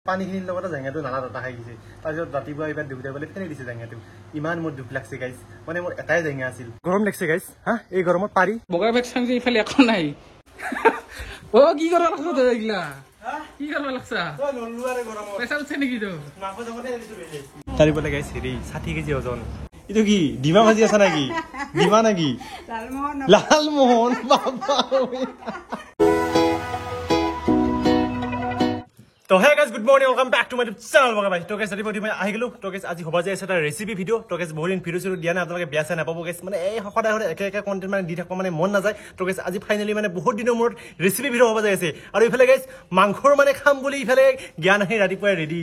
পানীখিনিৰ লগতে জেঙাটো নালা এটা খাই গৈছে তাৰপিছত ৰাতিপুৱা এইবাৰ দেউতাই বোলে ফেনে দিছে জেঙাটো ইমান মোৰ দুখ লাগছে গাইছ মানে মোৰ এটাই জেঙা আছিল গৰম লাগছে গাইছ হা এই গৰমত পাৰি বগা বেগ চাং যে ইফালে একো নাই ও কি কৰা লাগছ তই এইগিলা কি কৰা লাগছা তই নলু আৰে গৰমত পইচা উঠছে নেকি তো মাংস জমতে দিছো বেলে তাৰিবলে গাইছ হেৰি 60 কেজি ওজন ইটো কি ডিমা ভাজি আছে নাকি ডিমা নাকি লালমোহন বাবা তো hey guys good morning welcome back to my channel বগা ভাই তো গাইজ ৰাতিপুৱা মই আহি গলো তো গাইজ আজি হ'ব যে এটা ৰেচিপি ভিডিঅ' তো গাইজ বহুত দিন ভিডিঅ' দিয়া নাই আপোনালোকে বেয়া চাই নাপাব গাইজ মানে এই সদায় সদায় একে কণ্টেণ্ট মানে দি থাকিব মানে মন নাযায় তো গাইজ আজি ফাইনেলি মানে বহুত দিনৰ মূৰত ৰেচিপি ভিডিঅ' হ'ব যায় আছে আৰু ইফালে গাইজ মাংসৰ মানে খাম বুলি ইফালে জ্ঞান আহি ৰাতিপুৱাই ৰেডি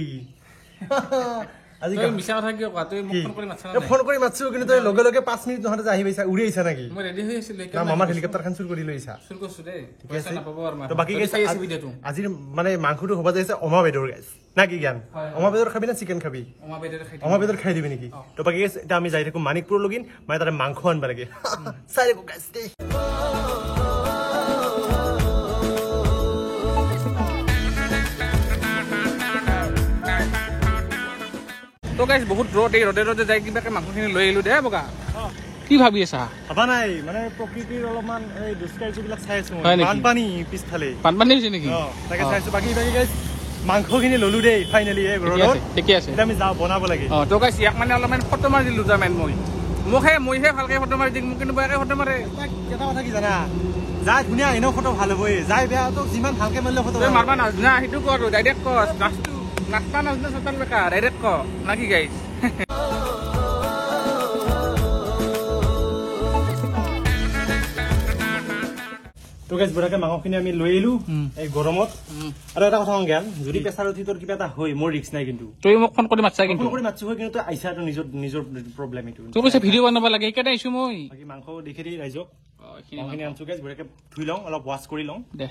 আজি মিছা কথা কিয় কোৱা তই মোক ফোন কৰি মাছছা না ফোন কৰি মাছছো কিন্তু তই লগে লগে 5 মিনিট নহতে আহি গৈছা উৰি আহিছা নাকি মই ৰেডি হৈ আছিল না মামা হেলিকপ্টাৰ খান চুৰ কৰি লৈছা চুৰ কৰিছো দে পইচা নাপাব আৰু তো বাকি গাইজ চাই আছে ভিডিঅ'টো আজি মানে মাংসটো হ'ব যায় আছে অমা বেদৰ গাইজ না কি জ্ঞান অমা বেদৰ খাবি না চিকেন খাবি অমা বেদৰ খাই দিবি নেকি তো বাকি গাইজ এটা আমি যাই থাকো মানিকপুৰ লগিন মানে তাতে মাংস আনবা লাগে চাই দেখো গাইজ দে তো গাইজ বহুত ৰ'দ এই ৰ'দে যাই কিবাকে মাংসখিনি লৈ আহিলো দে বগা কি ভাবি আছা ভাবা নাই মানে প্ৰকৃতিৰ অলপমান এই দুষ্কাৰ্যবিলাক চাই আছো হয় নেকি? বানপানী পিছফালে বানপানী হৈছে নেকি তাকে চাইছো বাকি গাইজ মাংসখিনি ললো দেই ফাইনেলি এই ৰ'দত ঠিকে আছে এতিয়া আমি যাওঁ বনাব লাগে তো গাইজ ইয়াক মানে অলপমান ফটো মাৰি দিলো তাৰমানে মইহে ভালকে ফটো মাৰি দিম মোক কিন্তু বেয়াকে ফটো মাৰে এটা কথা কি জানা যাই ধুনীয়া এনেও ফটো ভাল হ'বই যাই বেয়া তো যিমান ভালকে মাৰিলে ফটো তই মাৰবা নাজনা সেইটো কৰ ডাইৰেক্ট কৰ নাচবা নাজনা চতাল বেকা ডাইৰেক্ট কৰ নাকি গাইজ তো গাইজ বুঢ়াকে মাংসখিনি আমি লৈ আহিলো এই গৰমত আৰু এটা কথা জ্ঞান যদি প্ৰেছাৰ উঠি তোৰ কিবা এটা হয় মোৰ ৰিস্ক নাই কিন্তু তই মোক ফোন কৰি মাতছা কিন্তু ফোন কৰি মাতছো হয় কিন্তু তই আইছা তো নিজৰ প্ৰব্লেম এইটো তোৰ কৈছে ভিডিঅ' বনাব লাগে সেইকাৰণে আহিছো মই বাকী মাংস দেখি দি ৰাইজক মাংসখিনি আনছো গাইজ বুঢ়াকে ধুই লওঁ অলপ ৱাছ কৰি লওঁ দে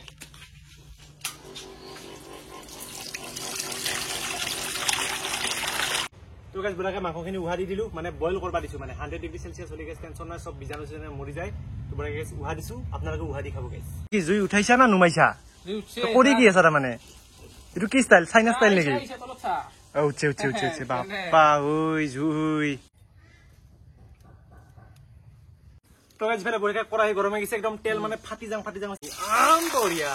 তো গাইজ বুঢ়াকে মাংসখিনি উহা দি দিলো মানে বইল কৰবা দিছো মানে 100 ডিগ্ৰী চেলচিয়াছ হলে গাইজ টেনচন নাই সব বীজাণু মৰি যায় তো বুঢ়াকে গাইজ উহা দিছো আপোনালোকে উহা দি খাব গাইজ কি জুই উঠাইছা না নুমাইছা কৰি কি আছে তাৰমানে এইটো কি ষ্টাইল চাইনা ষ্টাইল নেকি উঠছে বাপ্পা ঐ জুই তো গাইজ ফেলে বুঢ়াকে কৰাহি গৰমে গৈছে একদম তেল মানে ফাটি যাং আম বঢ়িয়া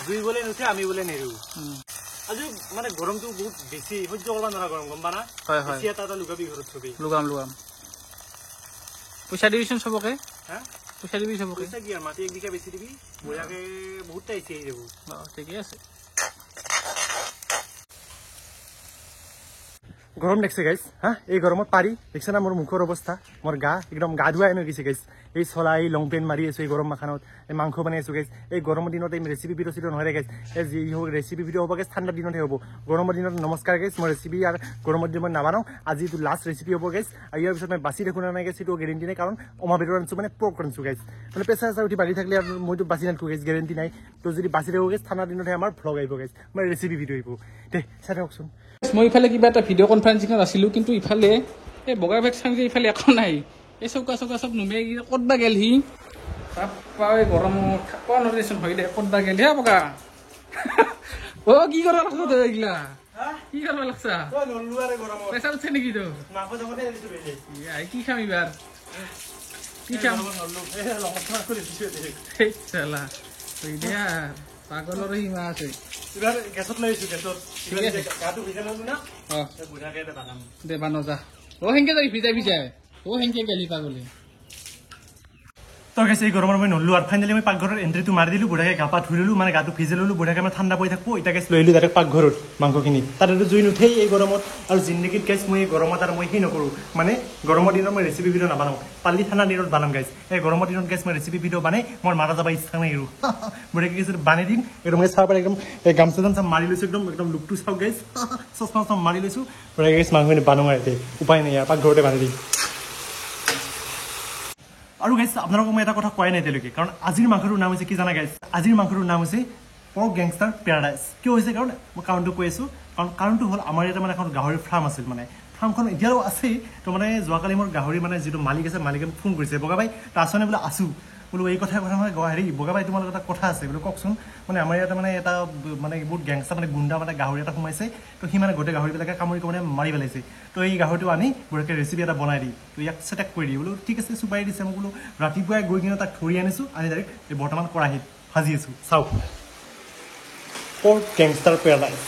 জুই বলে নুঠে আমি বলে নেৰু আজি মানে গৰমটো বহুত বেছি সহ্য কৰিব নোৱাৰা গৰম গম পানা হয় এটা লুকাবি ঘৰত ছবি লুগাম পইচা দিবিচোন চবকে হা পইচা দিবি চবকে পইচা কি আৰু মাটি এক বিঘা বেছি দিবি বঢ়িয়াকে বহুত টাইছি আহি যাব ঠিকে আছে গৰম লাগছে গাইজ হা এই গৰমত পাৰি দেখছে না মোৰ মুখৰ অৱস্থা মোৰ গা একদম গা ধুৱাই আনি গৈছে গাইজ এই চলা এই লং পেণ্ট মাৰি আছো এই গৰম মাখানত এই মাংস বনাই আছো গাইজ এই গৰমৰ দিনত এই ৰেচিপি ভিডিঅ' নহয় গাইজ এই যি হওক ৰেচিপি ভিডিঅ' হ'ব গাইজ ঠাণ্ডাৰ দিনতহে হ'ব গৰমৰ দিনত নমস্কাৰ গাইজ মই ৰেচিপি আৰু গৰমৰ দিনত মই নাবানাওঁ আজি এইটো লাষ্ট ৰেচিপি হ'ব গাইজ আৰু ইয়াৰ পিছত মই বাচি দেখোঁ নাই গাইজ সেইটো গেৰেণ্টি নাই কাৰণ অমা বেদৰ আনিছোঁ মানে পৰ্ক আনিছোঁ গাইজ মানে প্ৰেছাৰ চেছাৰ উঠি বাঢ়ি থাকিলে আৰু মইতো বাচি নাথাকোঁ গাইজ গেৰেণ্টি নাই তো যদি বাচি থাকোঁ গাইজ ঠাণ্ডাৰ দিনতহে আমাৰ ভ্লগ আহিব গাইজ মানে ৰেচিপি ভিডিঅ' আহিব দে চাই থাককচোন মই ইফালে কিবা এটা ভিডিঅ' কনফাৰেন্সিঙত আছিলো কিন্তু ইফালে এই বগা বেগ চাং যে ইফালে একো নাই এই চৌকা চব নুমে ক'তবা গেল সি এই গৰমত থাকবা নৰেচোন হয় দে ক'তবা গেল হে বগা কি কৰা লাগছ তই এইগিলা কি কৰিব লাগছা প্ৰেছাৰ উঠছে নেকি তো কি খাম এইবাৰ কি খাম চালা দিয়া পাগলৰ সীমা আছে গেছত লৈ আহিছো গেছত গাটো ভিজাই ললো না বুঢ়াকে বানাম দে বানো যা সেনকে যাবি ভিজাই সেনকে গেলি পাগলে তো গাইজ এই গৰমৰ মই নললো আৰু ফাইনেলি মই পাকঘৰৰ এণ্ট্ৰিটো মাৰি দিলোঁ বুঢ়াকে গা পা ধুই ল'লো মানে গাটো ভিজাই ল'লো বুঢ়াকে মানে ঠাণ্ডা পৰি থাকব এতিয়া গাইজ লৈ আহিলোঁ ডাইৰেক্ট পাকঘৰত মাংসখিনি তাতেতো জুই নুঠেই এই গৰমত আৰু জিন্দগীত গাইজ মই এই গৰমত আৰু মই সেই নকৰোঁ মানে গৰমৰ দিনত মই ৰেচিপি ভিডিঅ' নাবানাওঁ পালি ঠাণ্ডা দিনত বানাম গাইজ এই গৰমৰ দিনত গাইজ মই ৰেচিপি ভিডিঅ' বানাই মোৰ মাৰা যাব ইচ্ছা নাই আৰু বুঢ়াকে গাইজ বানি দিম একদম চাব পাৰে একদম গামছা চামচা মাৰি লৈছোঁ একদম লুকটো চাওক গাইজ চচমা চচমা মাৰি লৈছোঁ বুঢ়াকে গাইজ মাংসখিনি বানোঁ আৰু উপায় নাই ইয়াৰ পাকঘৰতে বান্ধি দিম আৰু গাইজ আপোনালোকক মই এটা কথা কোৱাই নাই এতিয়ালৈকে কাৰণ আজিৰ মাংসটোৰ নাম হৈছে কি জানা গাইজ আজিৰ মাংসটোৰ নাম হৈছে পৰ্ক গেংষ্টাৰ পেৰাডাইজ কিয় হৈছে কাৰণ মই কাৰণটো কৈ আছোঁ কাৰণটো হ'ল আমাৰ ইয়াতে মানে এখন গাহৰি ফাৰ্ম আছিল মানে ফাৰ্মখন এতিয়াও আছেই তো মানে যোৱাকালি মোৰ গাহৰি মানে যিটো মালিক আছে মালিকে ফোন কৰিছে বগা ভাই তাৰ আছনে বোলে আছোঁ বোলো এই কথা মানে হেৰি বগাবাৰী তোমালোকৰ এটা কথা আছে বোলো কওকচোন মানে আমাৰ ইয়াতে মানে এটা মানে বহুত গেংষ্টাৰ মানে গুণ্ডা মানে গাহৰি এটা সোমাইছে তো সি মানে গোটেই গাহৰিবিলাকে কামুৰি মানে মাৰি পেলাইছে তো এই গাহৰিটো আনি বঢ়িয়াকৈ ৰেচিপি এটা বনাই দি তো ইয়াক চেটেক কৰি দি বোলো ঠিক আছে চুপাৰি দিছে মই বোলো ৰাতিপুৱাই গৈ কিনে তাক ধৰি আনিছোঁ আনি ডাইৰেক্ট এই বৰ্তমান কৰাহীত ভাজি আছোঁ চাওক পৰ্ক গেংষ্টাৰ পেৰালাইজ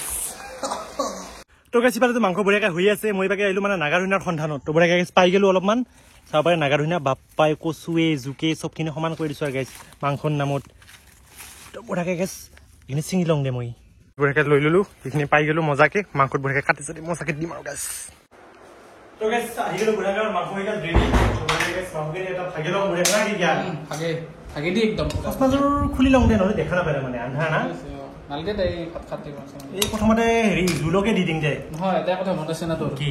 তো গাইছ ইফালেতো মাংস বঢ়িয়াকৈ হৈ আছে মই বাকে আহিলোঁ মানে নাগাৰহুইনাৰ সন্ধানত তো বঢ়িয়াকৈ পাই গ'লোঁ অলপমান চাব পাৰে নাগাৰহুইনা বাপ্পাই কচুৱে জোকে চবখিনি সমান কৰি দিছোঁ আৰু গাইছ মাংসৰ নামত তো বঢ়িয়াকৈ গাইছ এইখিনি ছিঙি লওঁ দে মই বঢ়িয়াকৈ লৈ ল'লোঁ সেইখিনি পাই গ'লোঁ মজাকৈ মাংসত বঢ়িয়াকৈ কাটি চাটি মজাকৈ দিম আৰু গাইছ তো গাইছ আহি গ'লোঁ বঢ়িয়াকৈ মাংস হৈ গ'ল ৰেডি মাংসখিনি এটা ভাগি লওঁ বঢ়িয়াকৈ ভাগে দি একদম চচমাযোৰ খুলি লওঁ দে নহ'লে দেখা নাপায় মানে আন্ধাৰ না নালগে তাই ভাত খাতি এই প্ৰথমতে হেৰি জোলকে দি দিম দে নহয় এটা কথা মনত আছে না তোৰ কি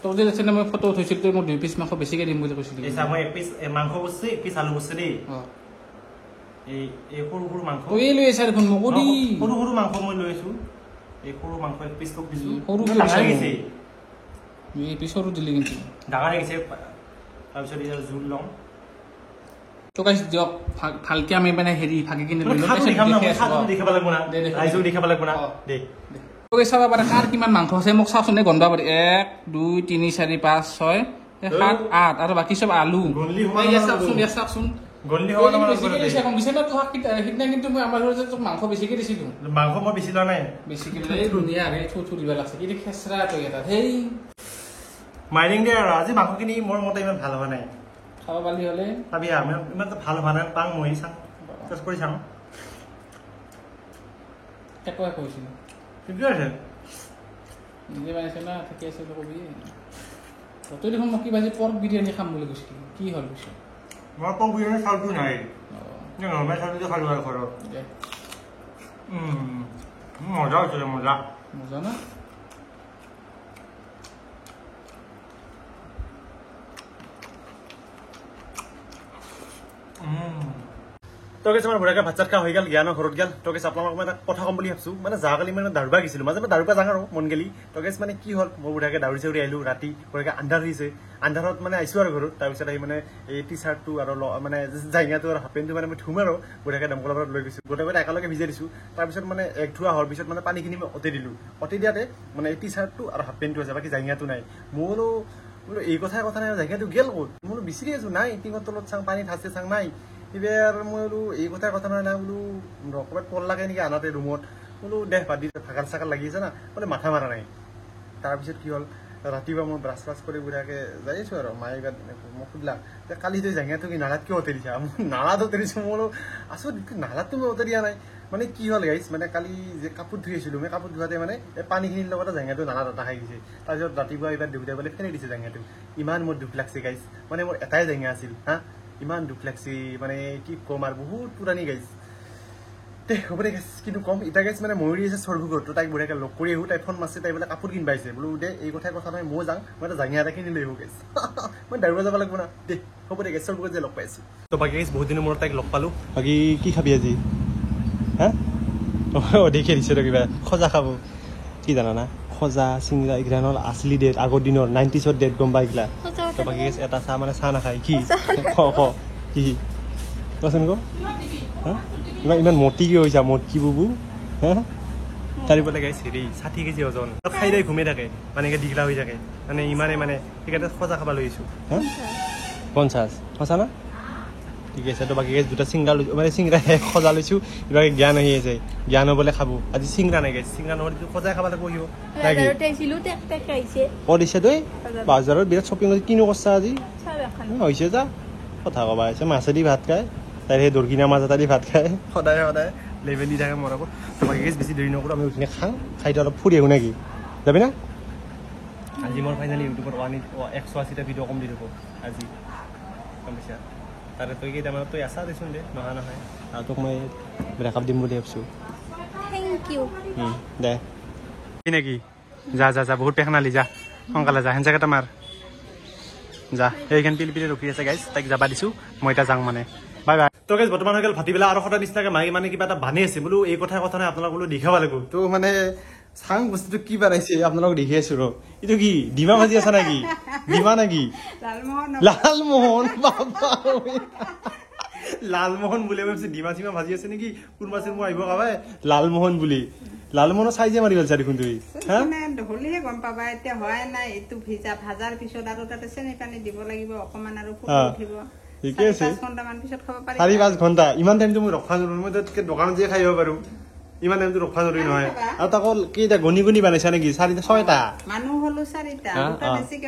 তোৰ যে আছে না মই ফটো উঠাইছিলোঁ তই মোক 2 পিচ মাংস বেছিকৈ দিম বুলি কৈছিলি এই চা মই এক পিচ মাংস বস্তু এক পিচ আলু বস্তু দেই এই সৰু সৰু মাংস তই লৈ আহিছা দেখোন মোকো দি সৰু সৰু মাংস মই লৈ আছোঁ এই সৰু মাংস এক পিচ তোক দিছোঁ সৰু ডাঙৰ গৈছে এই পিচ সৰু দিলি কিন্তু ডাঙৰ গৈছে তাৰপিছত এতিয়া জোল লওঁ তো গাইছ দিয়ক ভালকৈ আমি মানে হেৰি ভাগি কিনে লৈ লওঁ দেখাব লাগিব না ৰাইজক দেখাব লাগিব না দেই তো গাইছ চাব পাৰে কাৰ কিমান মাংস আছে মোক চাওকচোন নে গন্ধ পাৰি 1 2 3 4 5 6 7 8 আৰু বাকী চব আলু চাওকচোন গন্ধি হ'ব সিদিনা কিন্তু মই আমাৰ ঘৰত তোক মাংস বেছিকৈ দিছিলোঁ মাংস মই বেছি লোৱা নাই বেছিকৈ এই ধুনীয়া থু দিব লাগছে কিন্তু খেচৰা তই এটা সেই মাৰিং দে আৰু আজি মাংসখিনি মোৰ মতে ইমান ভাল হোৱা নাই খাব পালি হ'লে পাবি ইমান ভাল হোৱা নাই পাং মই চাওঁ টেষ্ট কৰি চাওঁ একোৱে কৈছিলোঁ ঠিকে আছে নিজে বনাইছে না ঠিকে আছে কবি তই দেখোন মোক কি ভাজি পৰ্ক বিৰিয়ানী খাম বুলি কৈছিলি কি হ'ল পিছত মই পৰ্ক বিৰিয়ানী চাউলটো নাই নৰ্মেল চাউলটো খালোঁ আৰু ঘৰত মজা হৈছে মজা মজা না তো গেছে মানে বঢ়িয়াকৈ ভাত চাত খোৱা হৈ গ'ল জ্ঞানৰ ঘৰত গ'ল তো গেছে আপোনালোকক মই এটা কথা ক'ম বুলি ভাবিছোঁ মানে যোৱাকালি মানে দাউৰিবা গৈছিলোঁ মাজে মাজে দাউৰিবা যাওঁ আৰু মন গেলি তো গেছে মানে কি হ'ল মই বঢ়িয়াকৈ দাউৰি চাউৰি আহিলোঁ ৰাতি বঢ়িয়াকৈ আন্ধাৰ হৈছে আন্ধাৰত মানে আহিছোঁ আৰু ঘৰত তাৰপিছত আহি মানে এই টি চাৰ্টটো আৰু মানে জাইঙাটো আৰু হাফ পেণ্টটো মানে মই ধুম আৰু বঢ়িয়াকৈ দমকলৰ পৰা লৈ গৈছোঁ গোটেই একেলগে ভিজাই দিছোঁ তাৰপিছত মানে এক ধোৱা হোৱাৰ পিছত মানে পানীখিনি মই অতি দিলোঁ অতি দিয়াতে মানে এই টি চাৰ্টটো আৰু হাফ পেণ্টটো আছে বাকী জাইঙাটো নাই মোৰ বোলো এই কথা নাই জাইঙাটো গেল ক'ত মই বিচাৰি আছোঁ নাই টিঙৰ তলত চাওঁ পানীত আছে চাওঁ নাই এইবাৰ মই বোলো এই কথা নহয় না বোলো ক'ৰবাত পল লাগে নেকি আনাতে ৰুমত বোলো দেহ বাদ দি ভাগাৰ চাগাৰ লাগি আছে না বোলে মাথা মাৰা নাই তাৰপিছত কি হ'ল ৰাতিপুৱা মই ব্ৰাছ চ্ৰাছ কৰি বুঢ়াকৈ যাই আছোঁ আৰু মায়ে এইবাৰ মোক সুধিলা যে কালি তই জেঙাটো কি নালাত কিয় অতৰিছা মই নালাত অতৰিছোঁ মই বোলো আছোঁ নালাতটো মই অতৰিয়া নাই মানে কি হ'ল গাইছ মানে কালি যে কাপোৰ ধুই আছিলোঁ মই কাপোৰ ধোৱাতে মানে এই পানীখিনিৰ লগতে জেঙাটো নালাত এটা খাই গৈছে তাৰপিছত ৰাতিপুৱা এইবাৰ দেউতাই বোলে ফেৰাই দিছে জেঙাটো ইমান মোৰ দুখ লাগছে গাইছ মানে মোৰ এটাই জেঙা আছিল হা ইমান দুখ লাগছে মানে কি ক'ম আৰু বহুত পুৰাণি গাইছ দে হ'ব দে গাইছ কিন্তু কম এতিয়া গাইছ মানে ময়ূৰী আছে স্বৰ্গত তো তাইক বঢ়িয়াকৈ লগ কৰি আহোঁ তাই ফোন মাৰিছে তাই বোলে কাপোৰ কিনিব আহিছে বোলো দে এই কথা নহয় মই যাওঁ মই এটা জাঙিয়া এটা কিনি লৈ আহোঁ গাইছ মই দাউৰিব যাব লাগিব না দে হ'ব দে গাইছ স্বৰ্গত যে লগ পাইছোঁ তো বাকী গাইছ বহুত দিনৰ মূৰত তাইক লগ পালোঁ বাকী কি খাবি আজি হা অঁ দেখি দিছোঁ তো কিবা খজা খাব কি জানানা খজা চিংৰা এইগিলা নহ'ল আছলি ডেট আগৰ দিনৰ 90s ডেট গম পাই এইগিলা তো বাকী এটা চাহ মানে চাহ নাখায় কি কি কচোন ক হা ইমান মতি কি হৈছা মটকি বুবু হা তাৰিবলৈ গাইছে হেৰি 60 কেজি ওজন খাই লৈ ঘুমাই থাকে মানে দীঘলা হৈ থাকে মানে ইমানে মানে সেইকাৰণে খজা খাব লৈ আহিছোঁ হা 50 সঁচা না ঠিক আছে তো বাকী দুটা চিংৰা লৈছোঁ মানে চিংৰা খজা লৈছোঁ কিবাকে জ্ঞান আহি আছে জ্ঞান হ'বলৈ খাব আজি চিংৰা নাই গাইছে চিংৰা নহ'লে খজাই খাব লাগিব অঁ দিছে তই বাজাৰত বিৰাট শ্বপিং কিনো কৰিছা আজি হৈছে যা কথা ক'বা আহিছে মাছেদি ভাত খায় তাই সেই দৰকিনা মাছ এটা দি ভাত খায় সদায় লেভেল দি থাকে মৰাব বাকী বেছি দেৰি নকৰোঁ আমি উঠিনে খাওঁ খাইটো অলপ ফুৰি আহোঁ নেকি যাবি না আজি মোৰ ফাইনেলি ইউটিউবত 180টা ভিডিঅ' কম দি দিব আজি গম পাইছা তাৰে তই কেইটামানত তই আছা দেচোন দে নহয় আৰু তোক মই ব্ৰেকআপ দিম বুলি ভাবিছোঁ দে কি নেকি যা বহুত পেখনালি যা সোনকালে যা হেন জেগাটা মাৰ যা এইখন পিলি ৰখি আছে গাইছ তাইক যাবা দিছোঁ মই এতিয়া যাওঁ মানে বাই বাই তো গাইছ বৰ্তমান হৈ গ'ল ভাটিবেলা আৰু সদায় নিচিনাকৈ মায়ে মানে কিবা এটা বানি আছে বোলো এই কথা নাই আপোনালোক বোলো দেখাব লাগিব তো মানে চাং বস্তুটো কি বনাইছে আপোনালোক দেখি আছো ৰ এইটো কি ডিমা ভাজি আছা নেকি ডিমা নেকি লালমোহন বাবা লালমোহন বুলি ভাবিছো ডিমা চিমা ভাজি আছে নেকি কোনোবা চিন মই আহিব কাবাই লালমোহন বুলি লালমোহনৰ চাইজে মাৰি গল দেখোন তুই হা হলিহে গম পাবা এতিয়া হয় নাই এইটো ভিজা ভাজাৰ পিছত আৰু তাতে চেনি পানী দিব লাগিব অকমান আৰু ফুটি উঠিব ঠিকে আছে 5 ঘণ্টামান পিছত খাব পাৰি 4-5 ঘণ্টা ইমান টাইমটো মই ৰখা নোৱাৰো মই তাতকে দোকানত যে খাই পাৰো ইমান টাইমটো ৰখা নোৱাৰি নহয় আৰু তাকো কেইটা গণি গণি বনাইছা নেকি 4-6টা মানুহ হলো 4টা দুটা বেছিকে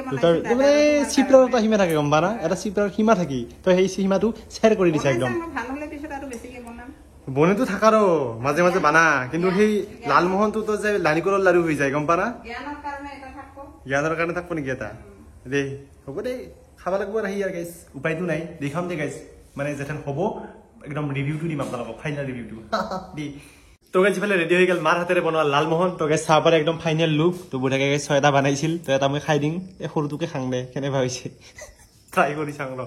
চিপৰাৰ এটা সীমা থাকে গম পা না এটা চিপৰাৰ সীমা থাকি তই সেই সীমাটো শ্বেয়াৰ কৰি দিছা একদম ভাল হলে পিছত আৰু বেছিকে বনাম বনেতো থাকাৰো মাজে মাজে বানা কিন্তু সেই লালমোহনটো তো যে নাৰিকলৰ লাৰু হৈ যায় গম পা না জ্ঞানৰ কাৰণে এটা থাকো জ্ঞানৰ কাৰণে থাকব নেকি এটা দে হ'ব দে খাব লাগিব আৰু ইয়াৰ গাইছ উপায়তো নাই দেখাম দে গাইছ মানে যেথেন হ'ব একদম ৰিভিউটো দিম আপোনালোকক ফাইনেল ৰিভিউটো দি তো গাইছ ইফালে ৰেডি হৈ গ'ল মাৰ হাতেৰে বনোৱা লালমোহন তো গাইছ চাহ পাৰে একদম ফাইনেল লুক তো বুঢ়াকে গাইছ 6টা বনাইছিল তো এটা মই খাই দিম এই সৰুটোকে খাং দে কেনে ভাবিছে ট্ৰাই কৰি চাং ৰ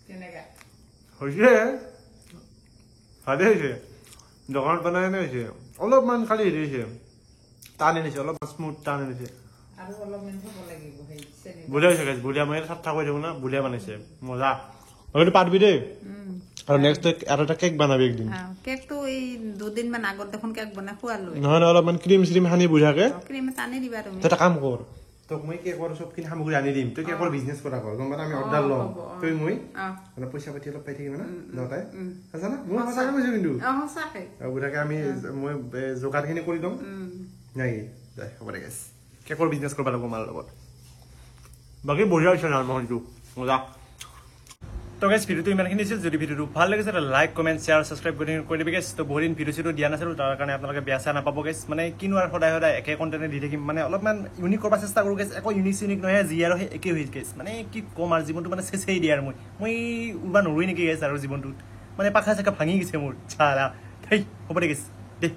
তেনেকা হৈছে ভালে হৈছে দোকানত বনাই নে হৈছে অলপমান খালি হেৰি হৈছে টান আনিছে অলপ স্মুথ টান আনিছে আৰু অলপ মেন হ'ব লাগিব সেই চেনি বুঢ়িয়া হৈছে গাইছ বুঢ়িয়া মই চাফা কৰি থাকো না বুঢ়িয়া বনাইছে মজা আৰু পাৰবি দেই আৰু নেক্সট আৰু এটা কেক বনাবি একদিন কেকটো এই 2 দিন মান আগত দেখোন কেক বনাই খোৱালো নহয় অলপমান ক্ৰীম শ্ৰীম সানি বুঢ়াকে ক্ৰীম টানি দিবা তুমি তই এটা কাম কৰ তোক মই কেকৰ চবখিনি সামগ্ৰী আনি দিম তই কেকৰ বিজনেছ কৰা কৰ গম পালা আমি অৰ্ডাৰ ল'ম তই মই মানে পইচা পাতি অলপ পাই থাকিম না দুটাই সঁচা না মই সঁচাকে কৈছো কিন্তু সঁচাকে আৰু বুঢ়াকে আমি মই যোগাৰখিনি কৰি দিম নাই দে হ'ব দে গাইছ কেকৰ বিজনেছ কৰিব লাগিব মাৰ লগত বাকী বঢ়িয়া হৈছে লালমোহনটো মজা তো গাইছ ভিডিওটো ইমানখিনি আছিল যদি ভিডিওটো ভাল লাগিছে তো লাইক কমেণ্ট শ্বেয়াৰ ছাবস্ক্ৰাইব কৰি দিবি গাইছ তো বহুদিন ভিডিঅ' চিডিঅ' দিয়া নাছিলোঁ তাৰ কাৰণে আপোনালোকে বেয়া চেয়া নাপাব গাইছ মানে কিনো আৰু সদায় সদায় একে কণ্টেণ্ট দি থাকিম মানে অলপমান ইউনিক কৰিব চেষ্টা কৰোঁ গাইছ একো ইউনিক নহয় যি আৰু সেই একেই হৈ গাইছ মানে কি ক'ম আৰু জীৱনটো মানে চেচেই দিয়ে আৰু মই উৰবা নৰুই নেকি গাইছ আৰু জীৱনটোত মানে পাখা চাকা ভাঙি গৈছে মোৰ চালা হেই হ'ব দে গাইছ দে